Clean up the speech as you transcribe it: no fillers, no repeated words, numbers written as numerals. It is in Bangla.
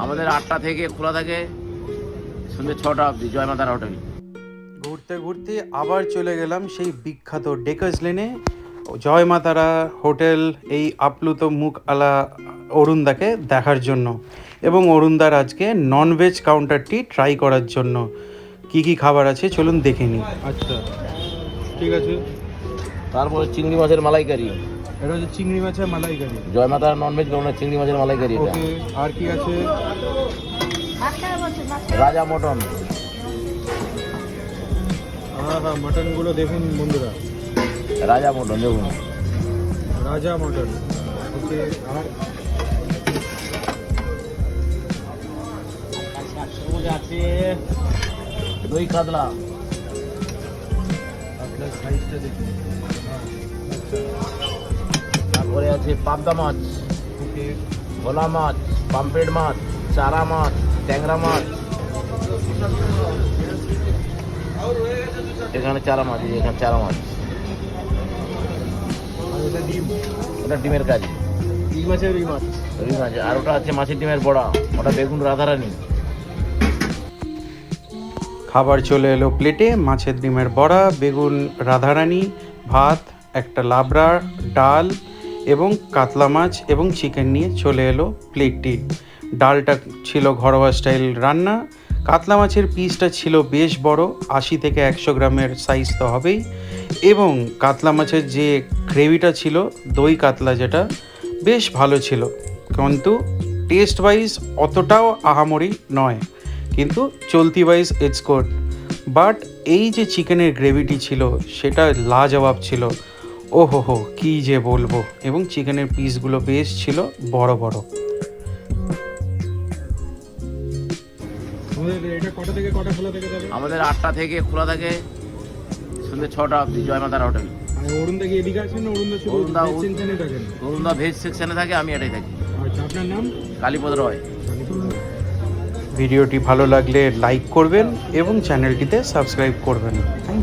আমাদের 8টা থেকে খোলা থাকে সন্ধ্যে 6টা অবধি জয় মাতারা হোটেল। ঘুরতে ঘুরতে আবার চলে গেলাম সেই বিখ্যাত ডেকার্স লেনে জয় মাতারা হোটেল, এই আপ্লুত মুখ আলা অরুণদাকে দেখার জন্য এবং অরুণদার আজকে ননভেজ কাউন্টারটি ট্রাই করার জন্য। কি কি খাবার আছে চলুন দেখে নিই। আচ্ছা ঠিক আছে, তারপরে চিংড়ি মাছের মালাইকারি, এটা হচ্ছে চিংড়ি মাছের মালাইকারি। জয় মাতারা ননভেজ গ্রাউন্ডের চিংড়ি মাছের মালাইকারি। এটা ওকে, আর কি আছে? রাজা মটন। হ্যাঁ হ্যাঁ, মাটনগুলো দেখুন বন্ধুরা, রাজা মটন দেখুন, রাজা মটন। ওকে, আর আছে দই কাতলা। আপনার সাইজটা দেখুন। তারপরে আছে পাবদা মাছ, ওকে, ভোলা মাছ, পাম্পলেট মাছ, চারা মাছ, ট্যাংরা মাছ। এখানে চারা মাছ, এখানে চারা মাছ। আর এটা ডিম, ওটা ডিমের কাজ, রুই মাছের রুই মাছ। রুই মাছ। আর ওটা আছে মাছের ডিমের বড়া, ওটা বেগুন রাধারানী। খাবার চলে এলো প্লেটে, মাছের ডিমের বড়া, বেগুন রাধারানী, ভাত, একটা লাবড়া, ডাল এবং কাতলা মাছ এবং চিকেন নিয়ে চলে এলো প্লেটটি। ডালটা ছিল ঘরোয়া স্টাইল রান্না, কাতলা মাছের পিসটা ছিল বেশ বড়, 80 থেকে 100 গ্রামের সাইজ তো হবেই, এবং কাতলা মাছের যে গ্রেভিটা ছিল, দই কাতলা, যেটা বেশ ভালো ছিল, কিন্তু টেস্ট ওয়াইজ অতটাও আহামরি নয়, কিন্তু চলতি ওয়াইজ ইটস গুড। বাট এই যে চিকেনের গ্রেভিটি ছিল সেটা লাজবাব ছিল, ও হো কী যে বলবো, এবং চিকেনের পিসগুলো বেশ ছিল বড় বড়। আমাদের এটা কটা থেকে কটা খোলা থেকে যাবে? আমাদের 8টা থেকে খোলা থাকে সন্ধ্যে 6টা অবধি জয় মাতারা হোটেল। আর অরুণদা কি এদিকে আছেন না অরুণদা শুধু অরুণদা ভেজ সেকশনে থাকেন? অরুণদা ভেজ সেকশনে থাকে, আমি এটাই থাকি। আচ্ছা, আপনার নাম? কালীপদ রয়। ভিডিওটি ভালো লাগলে লাইক করবেন এবং চ্যানেলটিতে সাবস্ক্রাইব করবেন। Thank you.